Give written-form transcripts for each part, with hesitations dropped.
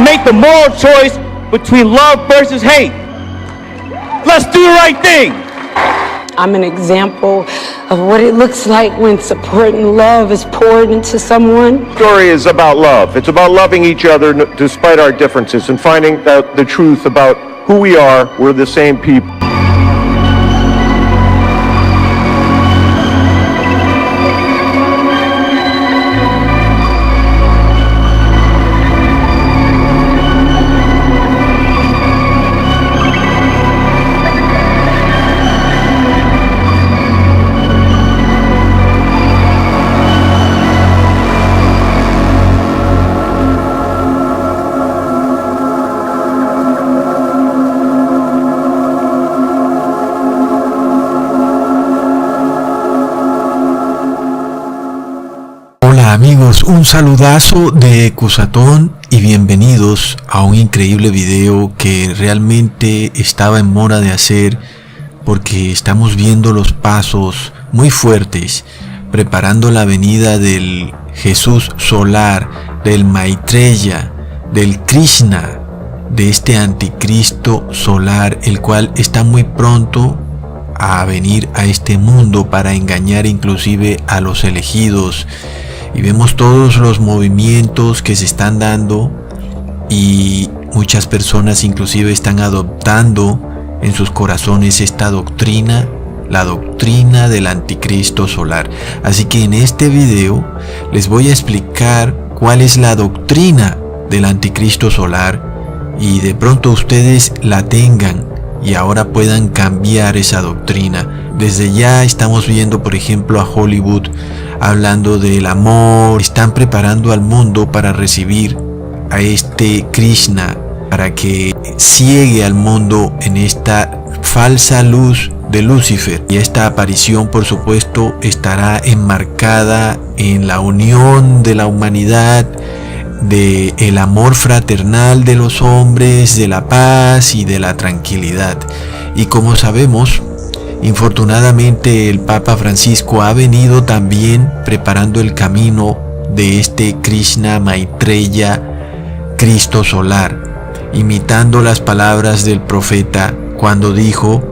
make the moral choice between love versus hate. Let's do the right thing. I'm an example of what it looks like when support and love is poured into someone. The story is about love. It's about loving each other despite our differences and finding out the truth about who we are. We're the same people. Hola amigos, un saludazo de Cusatón y bienvenidos a un increíble video que realmente estaba en mora de hacer porque estamos viendo los pasos muy fuertes preparando la venida del Jesús solar, del Maitreya, del Krishna, de este anticristo solar, el cual está muy pronto a venir a este mundo para engañar inclusive a los elegidos. Y vemos todos los movimientos que se están dando y muchas personas inclusive están adoptando en sus corazones esta doctrina, la doctrina del anticristo solar. Así que en este video les voy a explicar cuál es la doctrina del anticristo solar y de pronto ustedes la tengan y ahora puedan cambiar esa doctrina. Desde ya estamos viendo, por ejemplo, a Hollywood hablando del amor. Están preparando al mundo para recibir a este Krishna, para que ciegue al mundo en esta falsa luz de Lucifer. Y esta aparición, por supuesto, estará enmarcada en la unión de la humanidad, de el amor fraternal de los hombres, de la paz y de la tranquilidad. Y como sabemos, infortunadamente el Papa Francisco ha venido también preparando el camino de este Krishna Maitreya, Cristo solar, imitando las palabras del profeta cuando dijo: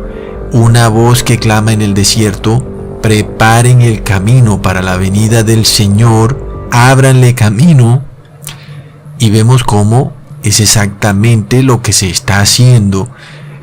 una voz que clama en el desierto, preparen el camino para la venida del Señor, ábranle camino. Y vemos cómo es exactamente lo que se está haciendo.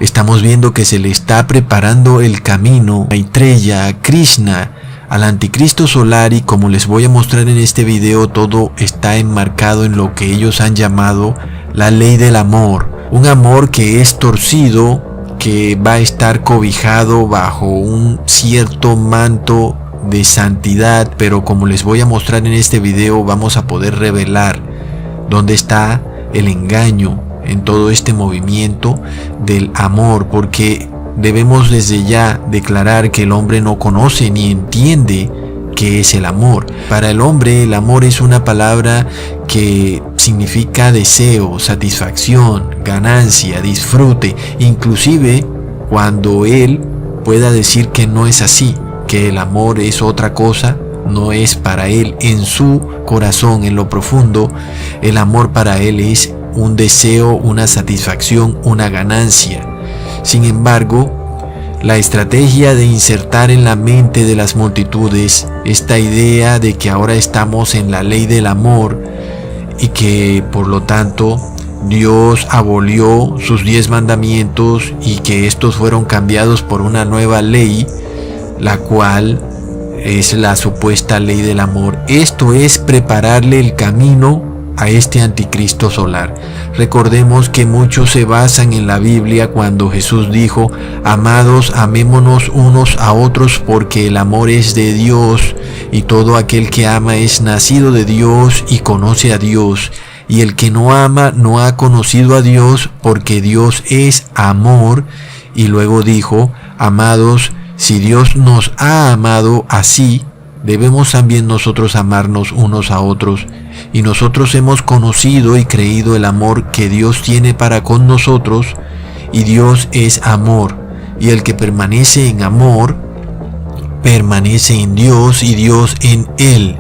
Estamos viendo que se le está preparando el camino a Maitreya, a Krishna, al anticristo solar, y como les voy a mostrar en este video, todo está enmarcado en lo que ellos han llamado la ley del amor. Un amor que es torcido, que va a estar cobijado bajo un cierto manto de santidad, pero como les voy a mostrar en este video, vamos a poder revelar dónde está el engaño en todo este movimiento del amor, porque debemos desde ya declarar que el hombre no conoce ni entiende qué es el amor. Para el hombre, el amor es una palabra que significa deseo, satisfacción, ganancia, disfrute, inclusive cuando él pueda decir que no es así, que el amor es otra cosa. No es para él, en su corazón, en lo profundo, el amor para él es un deseo, una satisfacción, una ganancia. Sin embargo, la estrategia de insertar en la mente de las multitudes esta idea de que ahora estamos en la ley del amor y que por lo tanto Dios abolió sus 10 mandamientos y que estos fueron cambiados por una nueva ley, la cual es la supuesta ley del amor. Esto es prepararle el camino a este anticristo solar. Recordemos que muchos se basan en la Biblia cuando Jesús dijo: amados, amémonos unos a otros porque el amor es de Dios, y todo aquel que ama es nacido de Dios y conoce a Dios, y el que no ama no ha conocido a Dios, porque Dios es amor. Y luego dijo: amados, si Dios nos ha amado así, debemos también nosotros amarnos unos a otros. Y nosotros hemos conocido y creído el amor que Dios tiene para con nosotros, y Dios es amor. Y el que permanece en amor, permanece en Dios y Dios en él.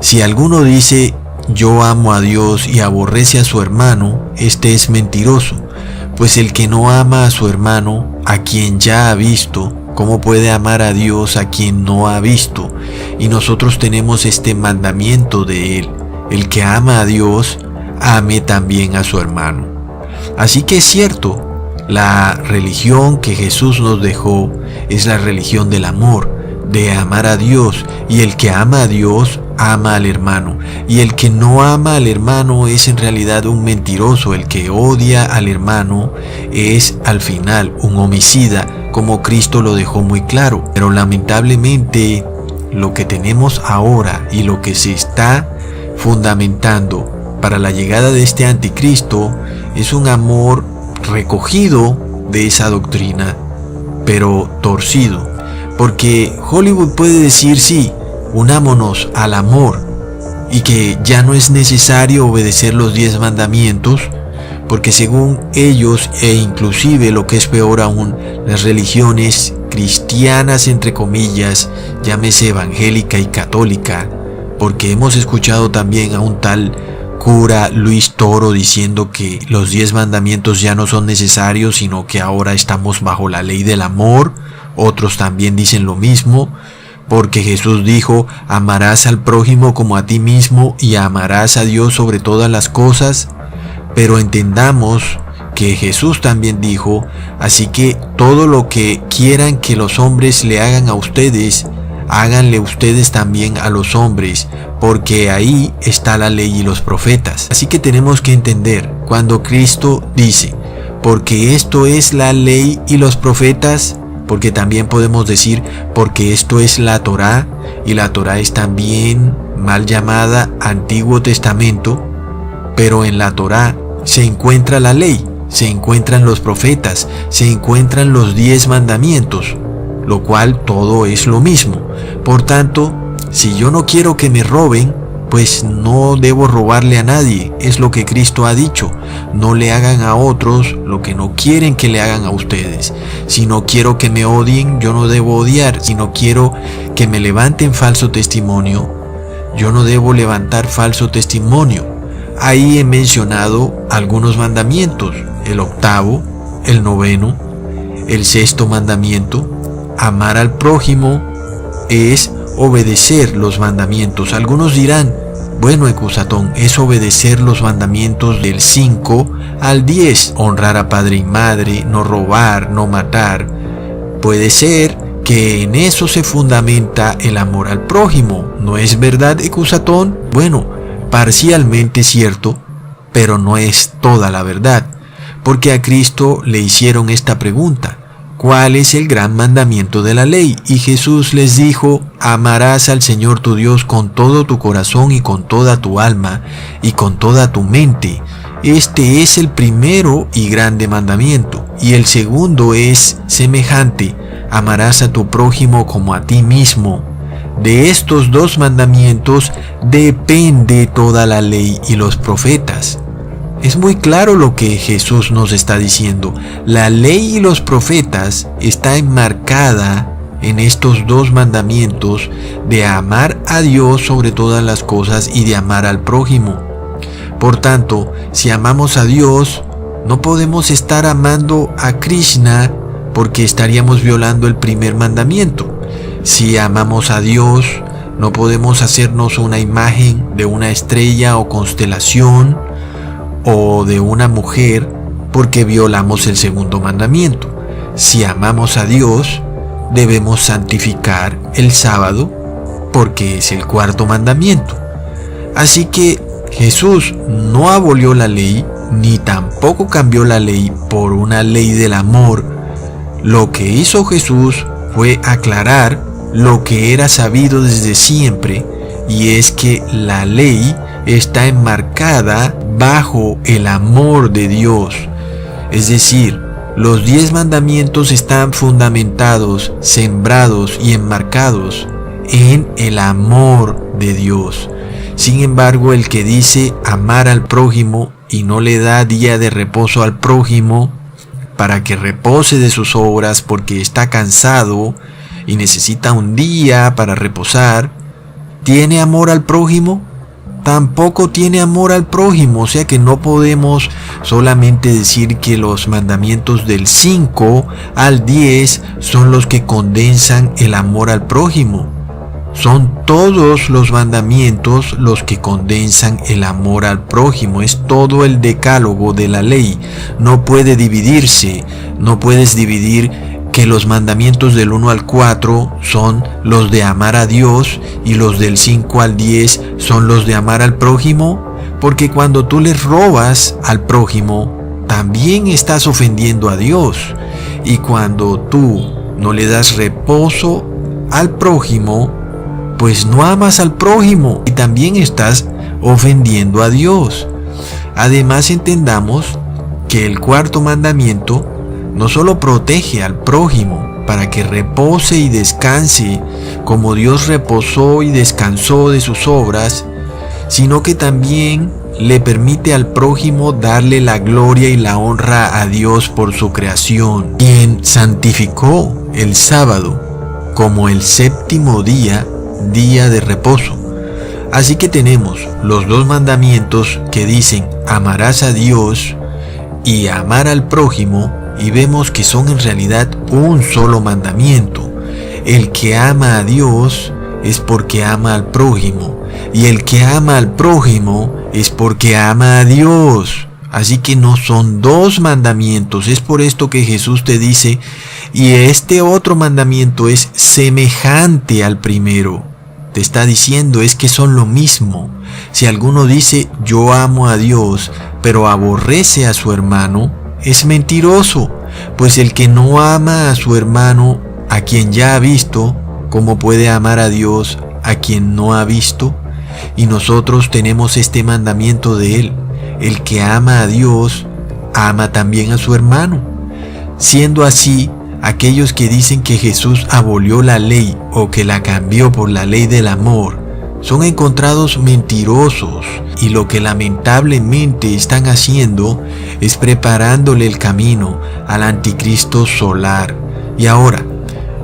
Si alguno dice yo amo a Dios y aborrece a su hermano, este es mentiroso. Pues el que no ama a su hermano, a quien ya ha visto, ¿cómo puede amar a Dios a quien no ha visto? Y nosotros tenemos este mandamiento de Él: el que ama a Dios, ame también a su hermano. Así que es cierto, la religión que Jesús nos dejó es la religión del amor, de amar a Dios, y el que ama a Dios ama al hermano, y el que no ama al hermano es en realidad un mentiroso. El que odia al hermano es al final un homicida, como Cristo lo dejó muy claro. Pero lamentablemente lo que tenemos ahora y lo que se está fundamentando para la llegada de este anticristo es un amor recogido de esa doctrina, pero torcido. Porque Hollywood puede decir, sí, unámonos al amor, y que ya no es necesario obedecer los 10 mandamientos, porque según ellos, e inclusive lo que es peor aún, las religiones cristianas entre comillas, llámese evangélica y católica, porque hemos escuchado también a un tal cura Luis Toro diciendo que los 10 mandamientos ya no son necesarios, sino que ahora estamos bajo la ley del amor. Otros también dicen lo mismo, porque Jesús dijo: amarás al prójimo como a ti mismo y amarás a Dios sobre todas las cosas. Pero entendamos que Jesús también dijo: así que todo lo que quieran que los hombres le hagan a ustedes, háganle ustedes también a los hombres, porque ahí está la ley y los profetas. Así que tenemos que entender, cuando Cristo dice, porque esto es la ley y los profetas, porque también podemos decir, porque esto es la Torá, y la Torá es también mal llamada Antiguo Testamento, pero en la Torá se encuentra la ley, se encuentran los profetas, se encuentran los 10 mandamientos, lo cual todo es lo mismo. Por tanto, si yo no quiero que me roben, pues no debo robarle a nadie, es lo que Cristo ha dicho. No le hagan a otros lo que no quieren que le hagan a ustedes. Si no quiero que me odien, yo no debo odiar. Si no quiero que me levanten falso testimonio, yo no debo levantar falso testimonio. Ahí he mencionado algunos mandamientos: el 8º, el 9º, el 6º mandamiento. Amar al prójimo es obedecer los mandamientos. Algunos dirán, bueno, Ecusatón, es obedecer los mandamientos del 5 al 10, honrar a padre y madre, no robar, no matar. Puede ser que en eso se fundamenta el amor al prójimo, ¿no es verdad, Ecusatón? Bueno, parcialmente cierto, pero no es toda la verdad, porque a Cristo le hicieron esta pregunta: ¿cuál es el gran mandamiento de la ley? Y Jesús les dijo: amarás al Señor tu Dios con todo tu corazón y con toda tu alma y con toda tu mente. Este es el primero y grande mandamiento. Y el segundo es semejante: amarás a tu prójimo como a ti mismo. De estos 2 mandamientos depende toda la ley y los profetas. Es muy claro lo que Jesús nos está diciendo. La ley y los profetas está enmarcada en estos 2 mandamientos de amar a Dios sobre todas las cosas y de amar al prójimo. Por tanto, si amamos a Dios, no podemos estar amando a Krishna, porque estaríamos violando el primer mandamiento. Si amamos a Dios, no podemos hacernos una imagen de una estrella o constelación o de una mujer, porque violamos el segundo mandamiento. Si amamos a Dios, debemos santificar el sábado, porque es el 4º mandamiento. Así que Jesús no abolió la ley, ni tampoco cambió la ley por una ley del amor. Lo que hizo Jesús fue aclarar lo que era sabido desde siempre, y es que la ley está enmarcada bajo el amor de Dios. Es decir, los 10 mandamientos están fundamentados, sembrados y enmarcados en el amor de Dios. Sin embargo, el que dice amar al prójimo y no le da día de reposo al prójimo para que repose de sus obras porque está cansado y necesita un día para reposar, ¿tiene amor al prójimo? tampoco tiene amor al prójimo. O sea que no podemos solamente decir que los mandamientos del 5 al 10 son los que condensan el amor al prójimo. Son todos los mandamientos los que condensan el amor al prójimo. Es todo el decálogo de la ley. No puede dividirse. No puedes dividir que los mandamientos del 1 al 4 son los de amar a Dios y los del 5 al 10 son los de amar al prójimo, porque cuando tú le robas al prójimo, también estás ofendiendo a Dios. Y cuando tú no le das reposo al prójimo, pues no amas al prójimo y también estás ofendiendo a Dios. Además, entendamos que el cuarto mandamiento no solo protege al prójimo para que repose y descanse como Dios reposó y descansó de sus obras, sino que también le permite al prójimo darle la gloria y la honra a Dios por su creación, quien santificó el sábado como el séptimo día, día de reposo. Así que tenemos los dos mandamientos que dicen amarás a Dios y amar al prójimo, y vemos que son en realidad un solo mandamiento. El que ama a Dios es porque ama al prójimo, y el que ama al prójimo es porque ama a Dios. Así que no son dos mandamientos. Es por esto que Jesús te dice, y este otro mandamiento es semejante al primero. Te está diciendo es que son lo mismo. Si alguno dice yo amo a Dios, pero aborrece a su hermano, es mentiroso, pues el que no ama a su hermano, a quien ya ha visto, ¿cómo puede amar a Dios a quien no ha visto? Y nosotros tenemos este mandamiento de Él: el que ama a Dios, ama también a su hermano. Siendo así, aquellos que dicen que Jesús abolió la ley o que la cambió por la ley del amor, son encontrados mentirosos, y lo que lamentablemente están haciendo es preparándole el camino al anticristo solar. Y ahora,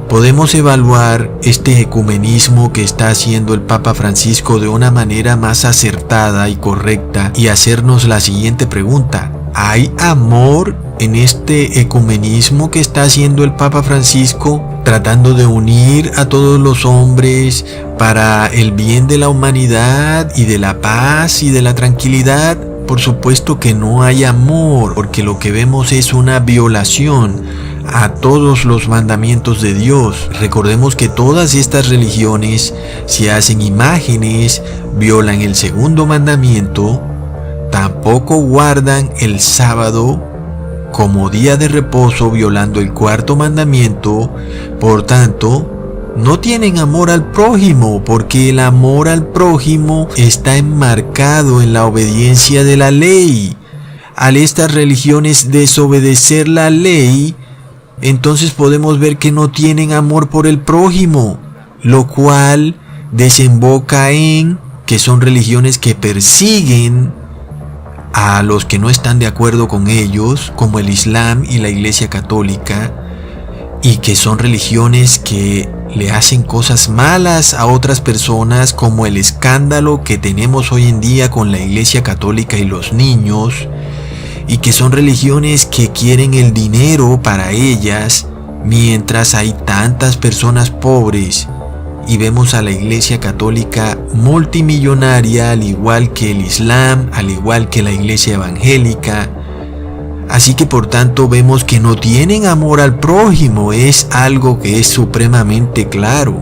podemos evaluar este ecumenismo que está haciendo el Papa Francisco de una manera más acertada y correcta y hacernos la siguiente pregunta: ¿hay amor en este ecumenismo que está haciendo el Papa Francisco, tratando de unir a todos los hombres para el bien de la humanidad y de la paz y de la tranquilidad? Por supuesto que no hay amor, porque lo que vemos es una violación a todos los mandamientos de Dios. Recordemos que todas estas religiones, si hacen imágenes, violan el segundo mandamiento, tampoco guardan el sábado como día de reposo, violando el cuarto mandamiento. Por tanto, no tienen amor al prójimo, porque el amor al prójimo está enmarcado en la obediencia de la ley. Al estas religiones desobedecer la ley, entonces podemos ver que no tienen amor por el prójimo, lo cual desemboca en que son religiones que persiguen a los que no están de acuerdo con ellos, como el Islam y la Iglesia Católica, y que son religiones que le hacen cosas malas a otras personas, como el escándalo que tenemos hoy en día con la Iglesia Católica y los niños, y que son religiones que quieren el dinero para ellas, mientras hay tantas personas pobres. Y vemos a la Iglesia Católica multimillonaria, al igual que el Islam, al igual que la Iglesia Evangélica. Así que por tanto vemos que no tienen amor al prójimo, es algo que es supremamente claro.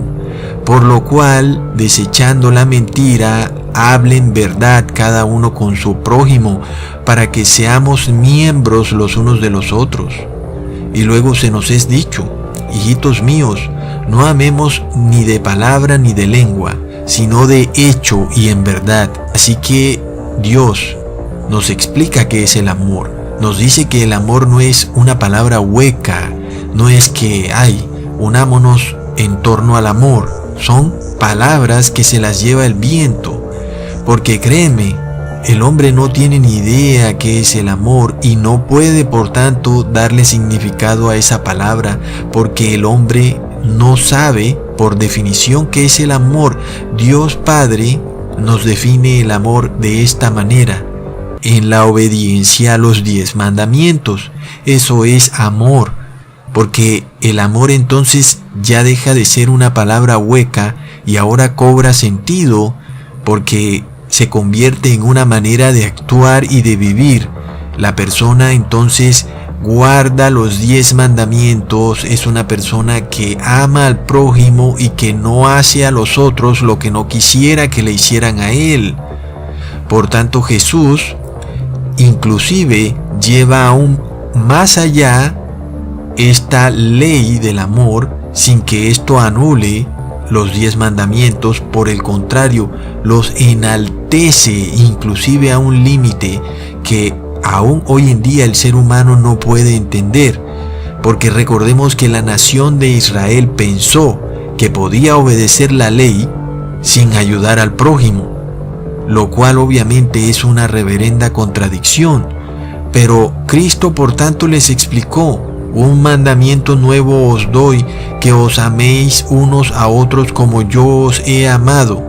Por lo cual, desechando la mentira, hablen verdad cada uno con su prójimo, para que seamos miembros los unos de los otros. Y luego se nos es dicho: hijitos míos, no amemos ni de palabra ni de lengua, sino de hecho y en verdad. Así que Dios nos explica qué es el amor. Nos dice que el amor no es una palabra hueca, no es que unámonos en torno al amor. Son palabras que se las lleva el viento, porque créeme, el hombre no tiene ni idea qué es el amor y no puede por tanto darle significado a esa palabra, porque el hombre no sabe por definición qué es el amor. Dios Padre nos define el amor de esta manera: en la obediencia a los 10 mandamientos. Eso es amor, porque el amor entonces ya deja de ser una palabra hueca y ahora cobra sentido, porque se convierte en una manera de actuar y de vivir. La persona entonces guarda los 10 mandamientos, es una persona que ama al prójimo y que no hace a los otros lo que no quisiera que le hicieran a él. Por tanto, Jesús inclusive lleva aún más allá esta ley del amor, sin que esto anule los 10 mandamientos. Por el contrario, los enaltece inclusive a un límite que aún hoy en día el ser humano no puede entender, porque recordemos que la nación de Israel pensó que podía obedecer la ley sin ayudar al prójimo, lo cual obviamente es una reverenda contradicción. Pero Cristo por tanto les explicó: un mandamiento nuevo os doy, que os améis unos a otros como yo os he amado.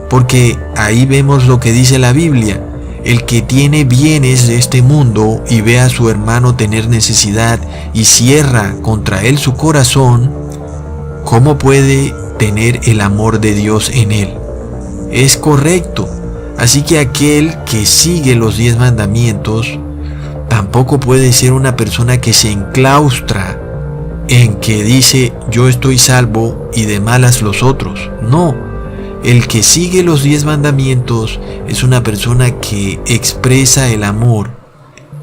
Porque ahí vemos lo que dice la Biblia: el que tiene bienes de este mundo y ve a su hermano tener necesidad y cierra contra él su corazón, ¿cómo puede tener el amor de Dios en él? Es correcto. Así que aquel que sigue los 10 mandamientos tampoco puede ser una persona que se enclaustra en que dice: yo estoy salvo y de malas los otros. No, el que sigue los 10 mandamientos es una persona que expresa el amor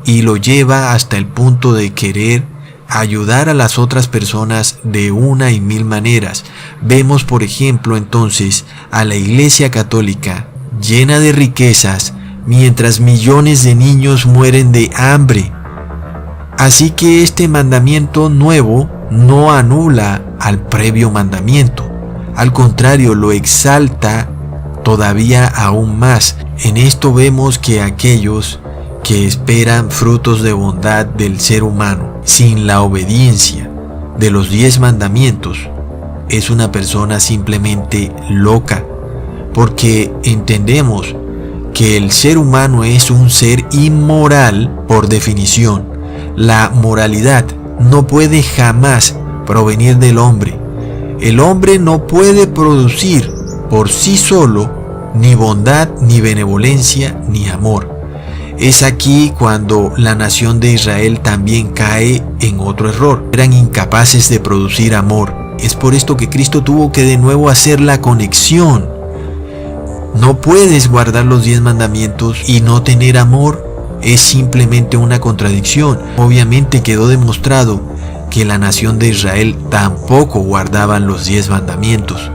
y lo lleva hasta el punto de querer ayudar a las otras personas de una y mil maneras. Vemos, por ejemplo, entonces a la Iglesia Católica llena de riquezas, mientras millones de niños mueren de hambre. Así que este mandamiento nuevo no anula al previo mandamiento, al contrario, lo exalta todavía aún más. En esto vemos que aquellos que esperan frutos de bondad del ser humano sin la obediencia de los 10 mandamientos es una persona simplemente loca, porque entendemos que el ser humano es un ser inmoral por definición. La moralidad no puede jamás provenir del hombre. El hombre no puede producir por sí solo ni bondad, ni benevolencia, ni amor. Es aquí cuando la nación de Israel también cae en otro error. Eran incapaces de producir amor. Es por esto que Cristo tuvo que de nuevo hacer la conexión. No puedes guardar los 10 mandamientos y no tener amor. Es simplemente una contradicción. Obviamente quedó demostrado que la nación de Israel tampoco guardaban los 10 mandamientos.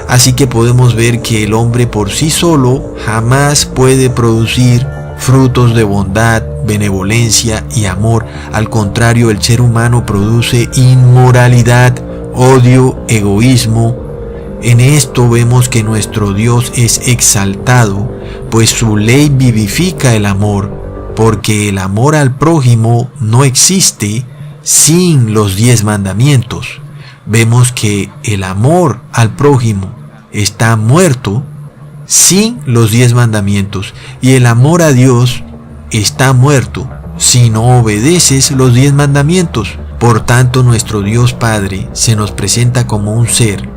Así que podemos ver que el hombre por sí solo jamás puede producir frutos de bondad, benevolencia y amor. Al contrario, el ser humano produce inmoralidad, odio, egoísmo. En esto vemos que nuestro Dios es exaltado, pues su ley vivifica el amor, porque el amor al prójimo no existe sin los 10 mandamientos. Vemos que el amor al prójimo está muerto sin los 10 mandamientos, y el amor a Dios está muerto si no obedeces los 10 mandamientos. Por tanto, nuestro Dios Padre se nos presenta como un ser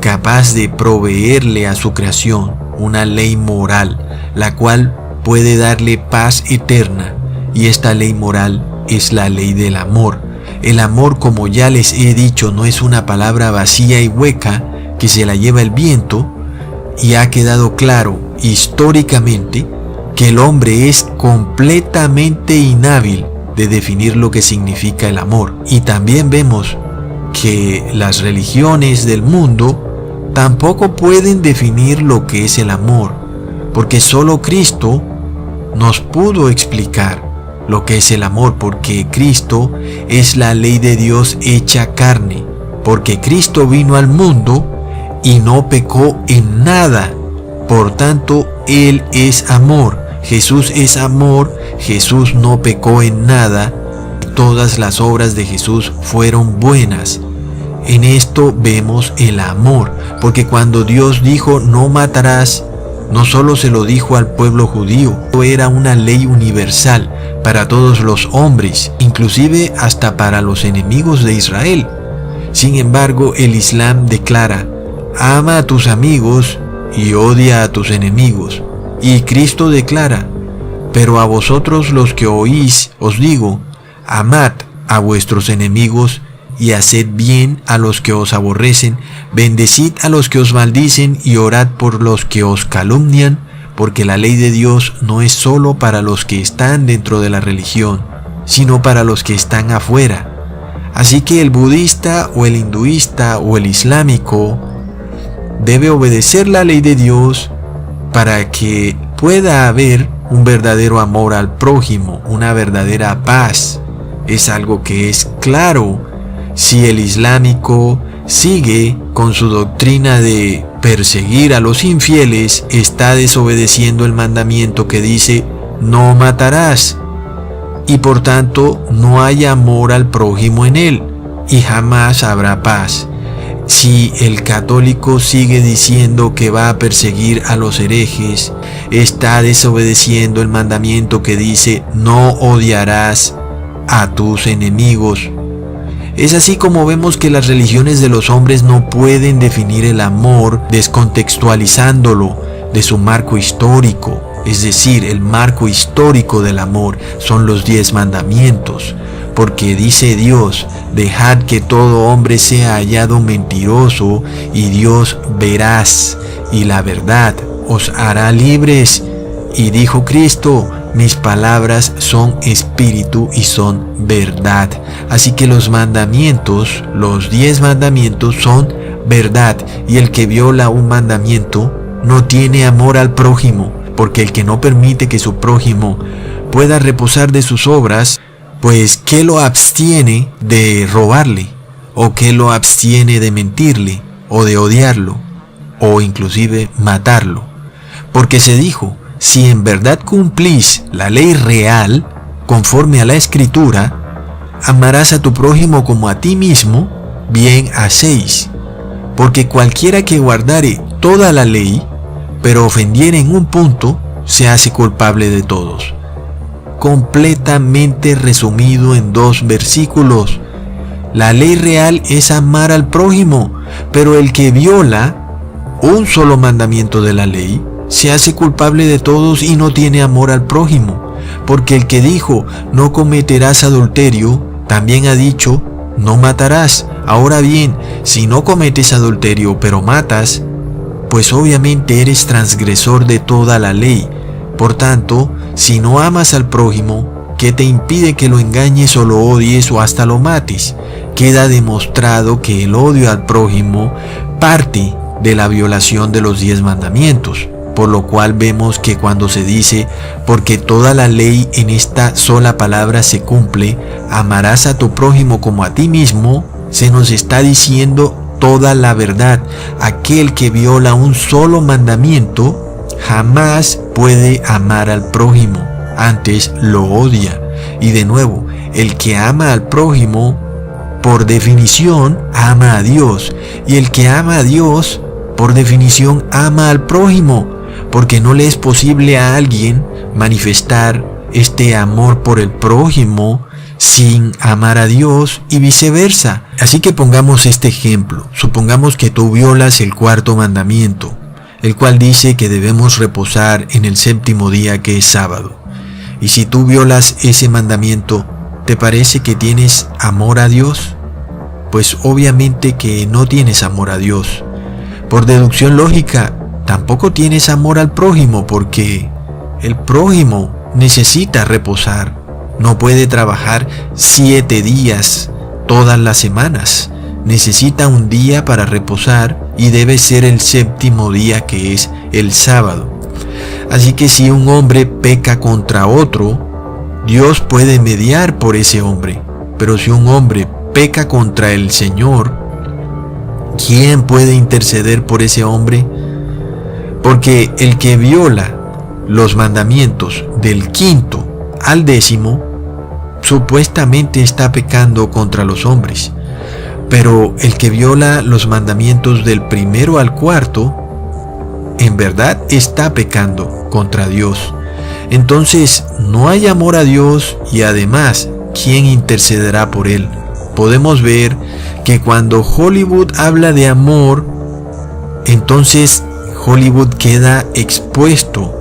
capaz de proveerle a su creación una ley moral, la cual puede darle paz eterna, y esta ley moral es la ley del amor. El amor, como ya les he dicho, no es una palabra vacía y hueca que se la lleva el viento, y ha quedado claro históricamente que el hombre es completamente inhábil de definir lo que significa el amor. Y también vemos que las religiones del mundo tampoco pueden definir lo que es el amor, porque solo Cristo nos pudo explicar lo que es el amor, porque Cristo es la ley de Dios hecha carne, porque Cristo vino al mundo y no pecó en nada. Por tanto, Él es amor. Jesús es amor. Jesús no pecó en nada. Todas las obras de Jesús fueron buenas. En esto vemos el amor, porque cuando Dios dijo no matarás, no solo se lo dijo al pueblo judío, era una ley universal para todos los hombres, inclusive hasta para los enemigos de Israel. Sin embargo, el Islam declara: ama a tus amigos y odia a tus enemigos. Y Cristo declara: pero a vosotros los que oís os digo, amad a vuestros enemigos y haced bien a los que os aborrecen, bendecid a los que os maldicen y orad por los que os calumnian, porque la ley de Dios no es solo para los que están dentro de la religión, sino para los que están afuera. Así que el budista o el hinduista o el islámico debe obedecer la ley de Dios para que pueda haber un verdadero amor al prójimo, una verdadera paz. Es algo que es claro. Si el islámico sigue con su doctrina de perseguir a los infieles, está desobedeciendo el mandamiento que dice: no matarás. Y por tanto no hay amor al prójimo en él, y jamás habrá paz. Si el católico sigue diciendo que va a perseguir a los herejes, está desobedeciendo el mandamiento que dice: no odiarás a tus enemigos. Es así como vemos que las religiones de los hombres no pueden definir el amor descontextualizándolo de su marco histórico. Es decir, el marco histórico del amor son los 10 mandamientos. Porque dice Dios: dejad que todo hombre sea hallado mentiroso y Dios veraz, y la verdad os hará libres. Y dijo Cristo: mis palabras son espíritu y son verdad. Así que los mandamientos, los 10 mandamientos son verdad. Y el que viola un mandamiento no tiene amor al prójimo, porque el que no permite que su prójimo pueda reposar de sus obras, pues ¿qué lo abstiene de robarle? ¿O qué lo abstiene de mentirle? ¿O de odiarlo? ¿O inclusive matarlo? Porque se dijo: si en verdad cumplís la ley real, conforme a la Escritura, amarás a tu prójimo como a ti mismo, bien hacéis. Porque cualquiera que guardare toda la ley, pero ofendiere en un punto, se hace culpable de todos. Completamente resumido en 2 versículos. La ley real es amar al prójimo, pero el que viola un solo mandamiento de la ley, se hace culpable de todos y no tiene amor al prójimo, porque el que dijo: no cometerás adulterio, también ha dicho: no matarás. Ahora bien, si no cometes adulterio pero matas, pues obviamente eres transgresor de toda la ley. Por tanto, si no amas al prójimo, ¿qué te impide que lo engañes o lo odies o hasta lo mates? Queda demostrado que el odio al prójimo parte de la violación de los 10 mandamientos. Por lo cual vemos que cuando se dice: porque toda la ley en esta sola palabra se cumple, amarás a tu prójimo como a ti mismo, se nos está diciendo toda la verdad. Aquel que viola un solo mandamiento jamás puede amar al prójimo, antes lo odia. Y de nuevo, el que ama al prójimo, por definición, ama a Dios. Y el que ama a Dios, por definición, ama al prójimo. Porque no le es posible a alguien manifestar este amor por el prójimo sin amar a Dios y viceversa. Así que pongamos este ejemplo. Supongamos que tú violas el 4º mandamiento, el cual dice que debemos reposar en el 7º día, que es sábado. Y si tú violas ese mandamiento, ¿te parece que tienes amor a Dios? Pues obviamente que no tienes amor a Dios. Por deducción lógica, tampoco tienes amor al prójimo, porque el prójimo necesita reposar. No puede trabajar 7 días todas las semanas. Necesita un día para reposar y debe ser el 7º día, que es el sábado. Así que si un hombre peca contra otro, Dios puede mediar por ese hombre. Pero si un hombre peca contra el Señor, ¿quién puede interceder por ese hombre? Porque el que viola los mandamientos del 5º al 10º, supuestamente está pecando contra los hombres. Pero el que viola los mandamientos del 1º al 4º, en verdad está pecando contra Dios. Entonces no hay amor a Dios y además, ¿quién intercederá por él? Podemos ver que cuando Hollywood habla de amor, entonces Hollywood queda expuesto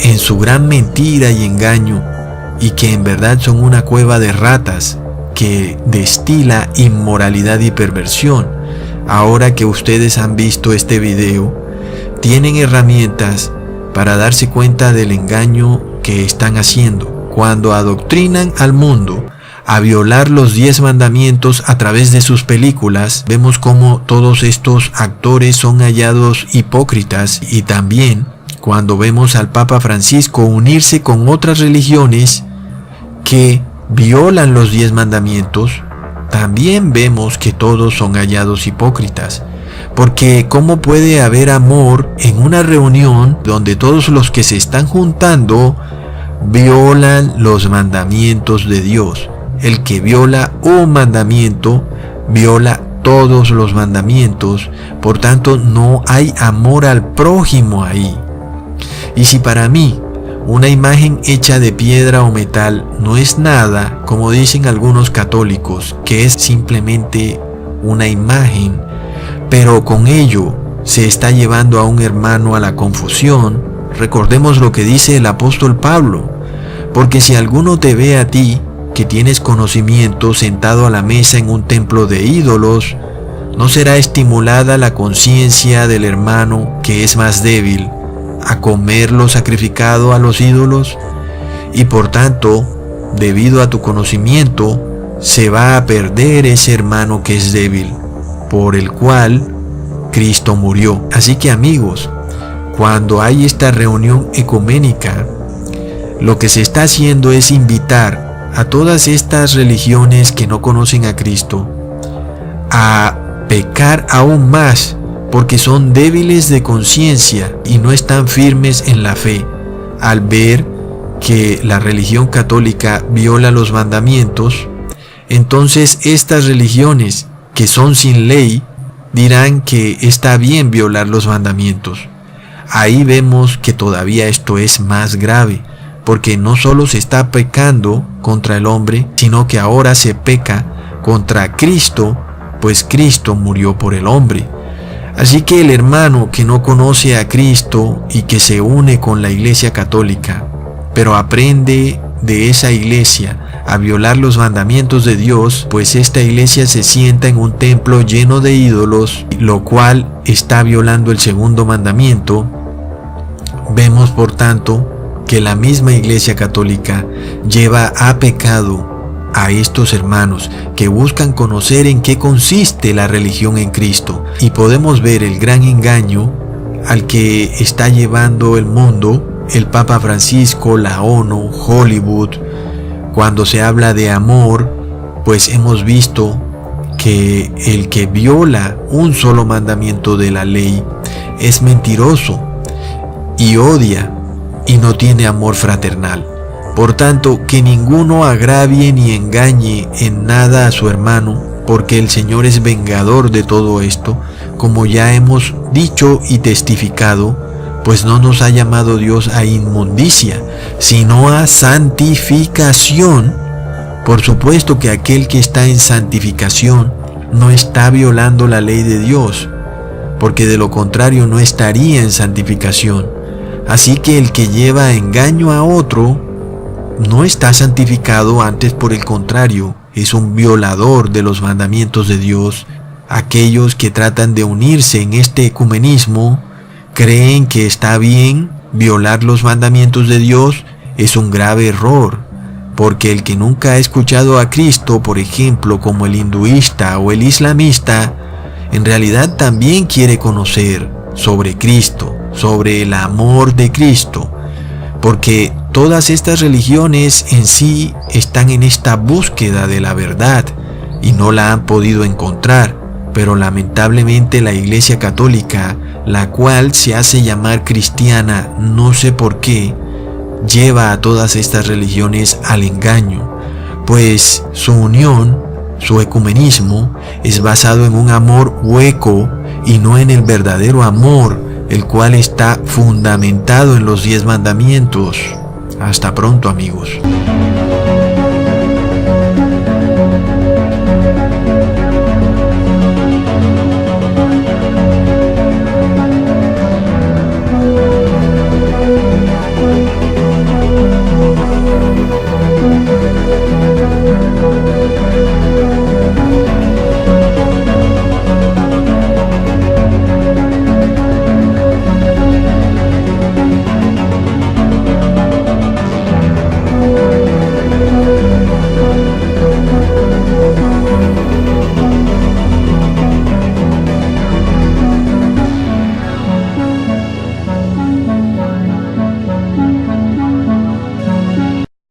en su gran mentira y engaño, y que en verdad son una cueva de ratas que destila inmoralidad y perversión. Ahora que ustedes han visto este video, tienen herramientas para darse cuenta del engaño que están haciendo cuando adoctrinan al mundo a violar los 10 mandamientos a través de sus películas. Vemos cómo todos estos actores son hallados hipócritas, y también cuando vemos al Papa Francisco unirse con otras religiones que violan los 10 mandamientos, también vemos que todos son hallados hipócritas. Porque ¿cómo puede haber amor en una reunión donde todos los que se están juntando violan los mandamientos de Dios? El que viola un mandamiento, viola todos los mandamientos. Por tanto, no hay amor al prójimo ahí. Y si para mí una imagen hecha de piedra o metal no es nada, como dicen algunos católicos, que es simplemente una imagen, pero con ello se está llevando a un hermano a la confusión, recordemos lo que dice el apóstol Pablo: porque si alguno te ve a ti, que tienes conocimiento, sentado a la mesa en un templo de ídolos, ¿no será estimulada la conciencia del hermano que es más débil a comer lo sacrificado a los ídolos? Y por tanto, debido a tu conocimiento, se va a perder ese hermano que es débil, por el cual Cristo murió. Así que, amigos, cuando hay esta reunión ecuménica, lo que se está haciendo es invitar a todas estas religiones que no conocen a Cristo a pecar aún más, porque son débiles de conciencia y no están firmes en la fe. Al ver que la religión católica viola los mandamientos, entonces estas religiones que son sin ley dirán que está bien violar los mandamientos. Ahí vemos que todavía esto es más grave, porque no solo se está pecando contra el hombre, sino que ahora se peca contra Cristo, pues Cristo murió por el hombre. Así que el hermano que no conoce a Cristo y que se une con la Iglesia Católica, pero aprende de esa iglesia a violar los mandamientos de Dios, pues esta iglesia se sienta en un templo lleno de ídolos, lo cual está violando el segundo mandamiento. Vemos, por tanto, que la misma Iglesia Católica lleva a pecado a estos hermanos que buscan conocer en qué consiste la religión en Cristo, y podemos ver el gran engaño al que está llevando el mundo, el Papa Francisco, la ONU, Hollywood. Cuando se habla de amor, pues hemos visto que el que viola un solo mandamiento de la ley es mentiroso y odia y no tiene amor fraternal. Por tanto, que ninguno agravie ni engañe en nada a su hermano, porque el Señor es vengador de todo esto, como ya hemos dicho y testificado, pues no nos ha llamado Dios a inmundicia, sino a santificación. Por supuesto que aquel que está en santificación no está violando la ley de Dios, porque de lo contrario no estaría en santificación. Así que el que lleva engaño a otro no está santificado, antes por el contrario, es un violador de los mandamientos de Dios. Aquellos que tratan de unirse en este ecumenismo creen que está bien violar los mandamientos de Dios. Es un grave error, porque el que nunca ha escuchado a Cristo, por ejemplo, como el hinduista o el islamista, en realidad también quiere conocer sobre Cristo, sobre el amor de Cristo, porque todas estas religiones en sí están en esta búsqueda de la verdad y no la han podido encontrar. Pero lamentablemente la Iglesia Católica, la cual se hace llamar cristiana, no sé por qué, lleva a todas estas religiones al engaño, pues su unión, su ecumenismo, es basado en un amor hueco y no en el verdadero amor el cual está fundamentado en los 10 mandamientos. Hasta pronto, amigos.